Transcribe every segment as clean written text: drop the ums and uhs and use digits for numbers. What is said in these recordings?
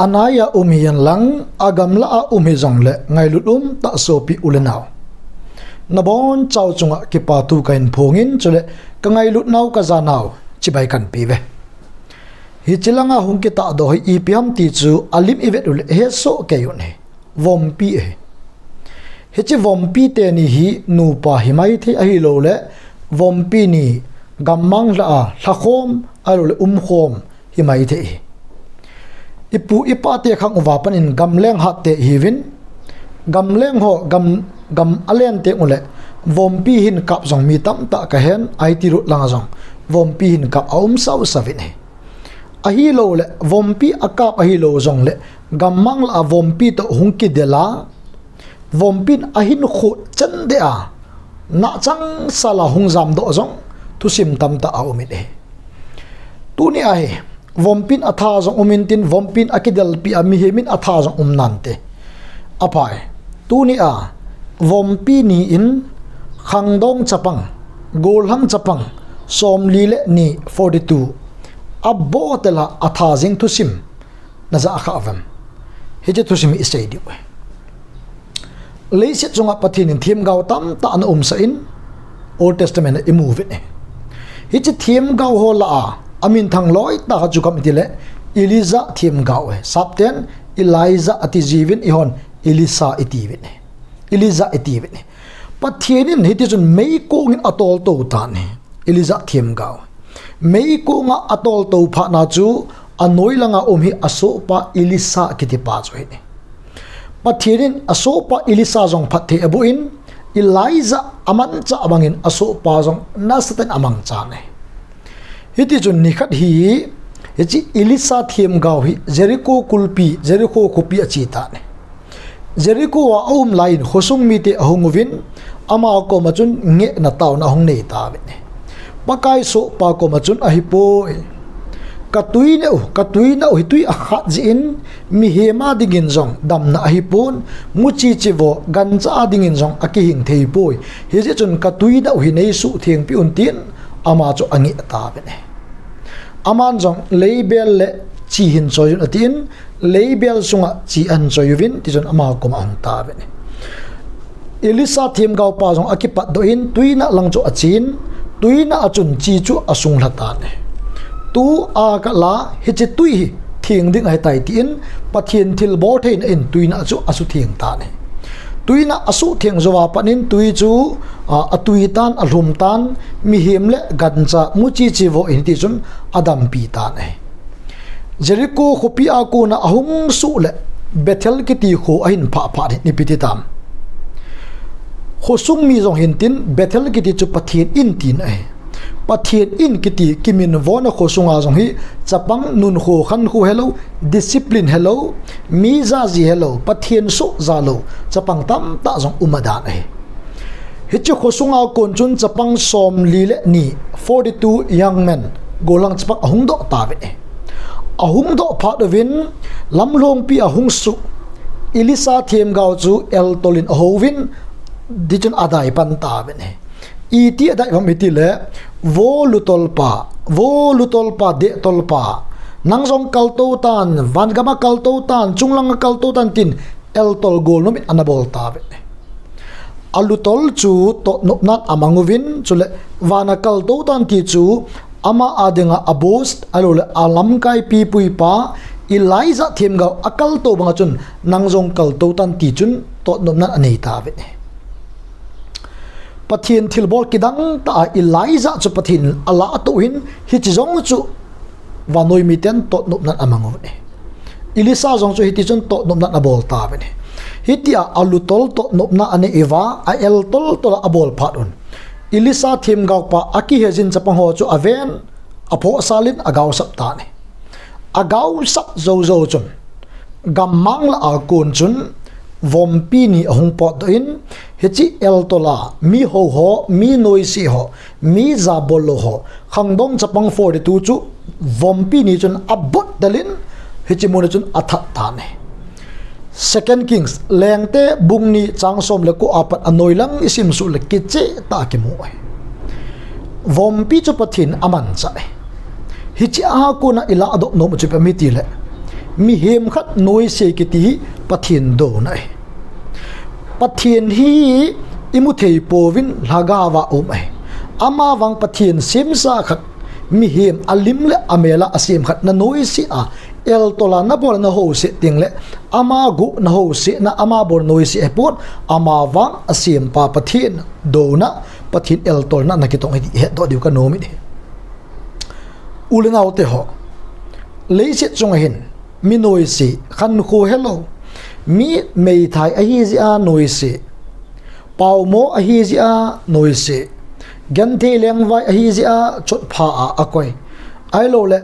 anaya umiyan lang agam la umi zong le ngai lutum ta sopi ulenaw nabon chaw chunga ki pa tu kain phongin chule ka ngai lut naw ka zanaw chibai kan pive hi chilanga hung ki ta do hi ipiam ti chu alim ivet ul he so ke yune vompi e he chi vompi te ni hi nu pa hi mai thi a hi lo le vompi ni gammang la hlakhom alule khom hi mai the ipu ipa te khang uwa pan in gamleng hat te hiwin gamleng ho gam alen te ule vompi hin kap jong mi tam ta ka hen it ru langa jong vompi hin kap sau savin he a hi lo le vompi akap a hi lo jong le gammang la vompi to hungki dela vompin a hin khu chan de a na chang sala hung jam do jong tu sim tam ta a umit he tu ni ai vompin atha jong umintin vompin akidal pi ami hemin atha jong umnante apai tu ni a vompi ni in khangdong chapang golhang chapang som lile ni 42 abbo tela atha jing tu sim na za kha avam he je tu sim isai di we leise chunga pathin in thim gaw tam ta an sa in old testament e move ne hi che thim gaw ho la amin thang loi ta ju kam ti le eliza thim gaw e sapten eliza ati jivin ihon elisa itivin eliza itivin pathin hi ti chun mei ko ngin atol to ta ne eliza thim gaw mei ko nga atol to pha na chu anoi langa hi aso pa elisa kiti pa choi ne pathirin aso pa elisa jong phathe abuin eliza aman cha abangin aso pa jong nasatan amang cha ne hiti chun ni khat hi chi elisa thiem gaw hi jericho kulpi jericho khopi achi ta ne jericho wa line khosung mi te ahungwin ama ko machun nge na taw na hung nei ta ne pakai so pa ko machun ahipo katui na hitui a khat jin mi hema dingin jong dam na hipon muchi chivo gancha dingin jong aki hing thei poi he je chun katui na hi nei su thing pi un tin ama cho angi ta bene aman jong label le chi hin choi atin label sunga chi an choi win ti chun ama ko ma ta bene elisa thim gaw pa jong akipat do in tuina lang cho achin tuina achun chi chu asung lata ne tu a ka la hi che tui thing ding ai tai tin pathian thil bo thein in tuina chu asu thing ta ne tuina asu thing zowa panin tui chu atui tan alhum tan mi hem le gancha muchi chi vo in ti chun adam pi ta ne jericho khopi a ko na ahung su le bethel ki ti kho ahin pha ni piti tam khosung mi jong hin tin bethel ki ti chu pathian in tin ai pathian in kiti kimin vona khosunga jong hi chapang nun kho khan khu hello discipline hello mi za ji hello pathian so za lo chapang tam ta jong umadan ai hichu khosunga kon chun chapang som lile ni 42 young men golang chapang ahung do ta ve ahung do pha do win lamlong pi ahung su elisa them gaw chu el tolin hovin dichun adai pan ta ve ne iti adai vam iti le volutol pa de tolpa nangjong kalto tan vangama kalto tan chunglang kalto tan tin el tol gol no mit anabol ta be alutol chu to nopnat amanguvin chule wana kalto tan ti chu ama adenga abos alole alam kai pi pui pa eliza themga akal to banga chun nangjong kalto tan ti chun to nopnat anei ta be pathian thilbol kidang ta eliza chu pathin ala to hin hi chi jong chu vanoi miten to nop nan amango ne elisa jong chu hi ti chun to nop nan abol ta be ne hi ti alutol to nop na ane eva a el tol to abol phatun elisa thim gaw pa aki hejin chapang ho chu aven apho salin agaw sap ta ne agaw sap zo chun gammang la akun chun vompi ni hung pot in hechi el tola mi ho mi noisi ho mi zabolo ho khangdong chapang 42 chu vompi ni chun abot dalin hechi mon chun athat ta ne second kings lengte bungni changsom le ko apat anoilang isim su le kiche ta ki mo vompi chu pathin aman cha hichi a ko na ila ado no chu pe mi ti le mi hem khat noi se ki ti pathian do nai pathian hi imu thei povin lagawa ai ama wang pathian semsa khat mi hem alim le amela asem khat na noi si a el tola na bol na ho se ting le ama gu na ho se na ama bor noi si epot ama wang asem pa pathian do na pathian el tol na nakitong he do diu ka nomi ni ulenaw te ho leise chung hin mi noi si khan khu hello mi mei thai a hi a noi si pau mo a hi a noi si gan the leng vai a hi a chot pha a akoi ai lo le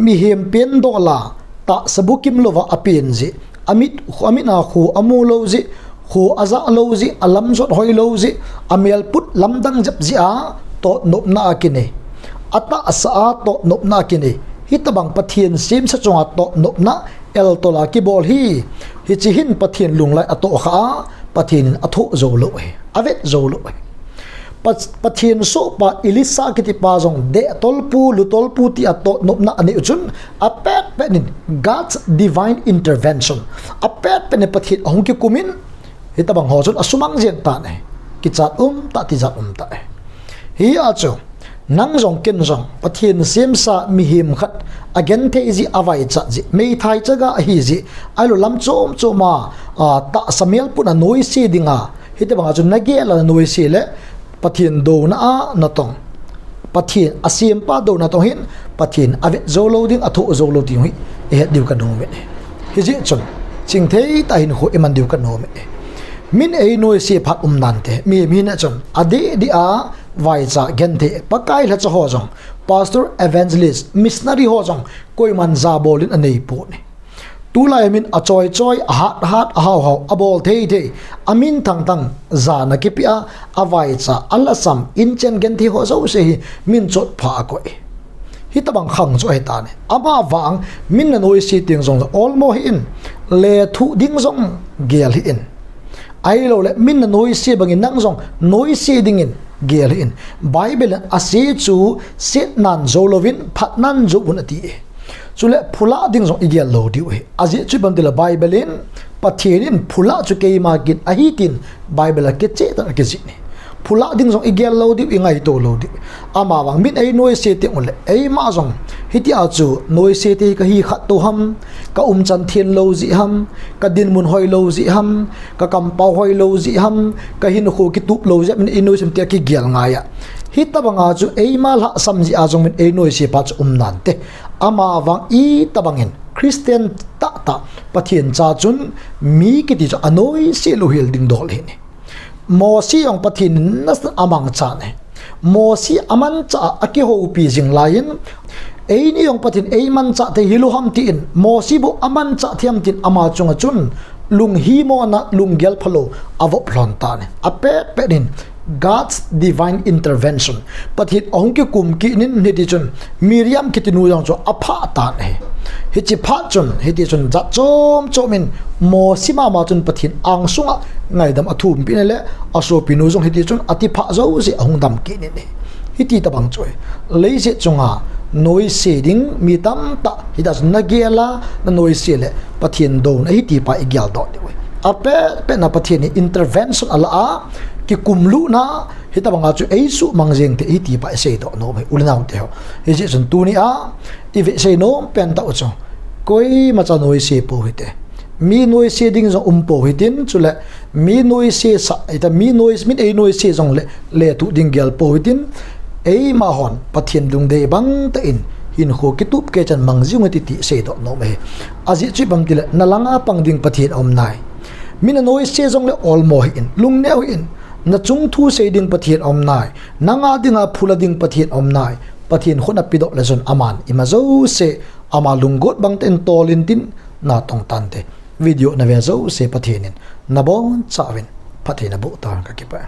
mi hem pen do la ta sabukim lova apin ji amit na khu amu lo ji khu aza lo ji alam zot hoi lo ji amel put lamdang jap ji a to nop na akine ata asa to nop na akine hitabang pathian sim sa chunga to nop na el tola ki bol hi hi chi hin pathian lunglai ato kha pathian atho zo lo avet zo lo pathian so pa ilisa kiti pa jong de tolpu lu tolpu ti ato nop na ani uchun apet penin God's divine intervention apet pen pathian ong ki kumin hitabang ho chun asumang jen ta ne ki chat ta ti jat ta hi a chu nang jong ken jong pathian sem sa mi him khat again the ji avai cha ji mei thai chaga hi ji ailo lam chom choma ta samel puna noi si dinga hitabang chu nage la noi si le pathian do na na tong pathian asem pa do na tong hin pathian ave zolo ding atho zolo ding hi e diu ka no me hi ji chon ching thei ta hin ho eman diu ka no me min ei noi si phat nan te mi na chon ade di a vai cha gen the pakai la cha ho jong pastor evangelist missionary ho jong koi man za bolin anei pu ni tu lai min a choi hat how abol the amin tang za na ki pia avai cha alasam in chen gen thi ho so se min chot pha ko hi tabang khang choi ta ne ama wang min na noi si ting jong all mo hi in le thu ding jong gel hi in ai lo le min na noi si bangin nang jong noi si ding in gel in bible ase chu set nan zolovin phat nan zo unati chule phula ding jong igel lo diu aji chu bam de la bible in pathirin phula chu ke ma git a hi tin bible ke che ta ke ji ni phula ding jong igel lo diu ingai to lo diu ama wang min ei noi se te ule ei ma jong hiti a chu noi se te ka hi khat to ham ka chan thien lo ji ham ka din mun hoi lo ji ham ka kam pau hoi lo ji ham ka hin khu ki tup lo ja min ei noi sem te ki gel nga ya hitabanga chu ei mal ha samji a jong min ei noi se pa chu nan te ama wang i tabangin Christian ta pathian cha chun mi ki ti anoi se lo hil ding dol hi ni mo si ong pathin nas amang cha ne mo si aman cha aki ho pi jing lain ei ni ong pathin ei man cha te hilu ham ti in mo si bu aman cha thiam tin ama chunga chun lung hi mo na lung gel phalo avo plon ta ne ape pe din God's divine intervention pathit ong ki kum ki nin hiti chun Miriam kitinu jong cho apha ta ne hichi pha chun hiti chun za chomin mo sima ma chun pathin ang sunga ngai dam athum pi ne le aso pinu jong hiti chun ati pha zo si ahung dam ki ne hiti ta bang choi leise chunga noi se ding mi tam ta hidas nagela na noi se le pathin do na hiti pa igyal do de ape pe na pathin intervention ala a ki kumlu na hitabanga chu eisu mangjeng te iti pa sei do no mai ulnaw te ho he je chun tu ni a ive sei no pen ta ucho koi ma cha noi se po hite mi noi se ding zo po hitin chule mi noi se sa ita mi noi min ei noi se jong le tu ding gel po hitin ei ma hon pathian dung de bang ta in hin ho ki tup ke chan mangjung ti ti sei do no mai aji chi bam tile nalanga pang ding pathian om nai min noi se jong le all mo in lung neu in na chung thu se ding pathian om nai nanga dinga phula ding pathian om nai pathian khona pido la zon aman imazo se ama lungot bang ten tolin tin na tong tan te video na ve zo se pathianin na bon chawin pathina bu tar ka ki pa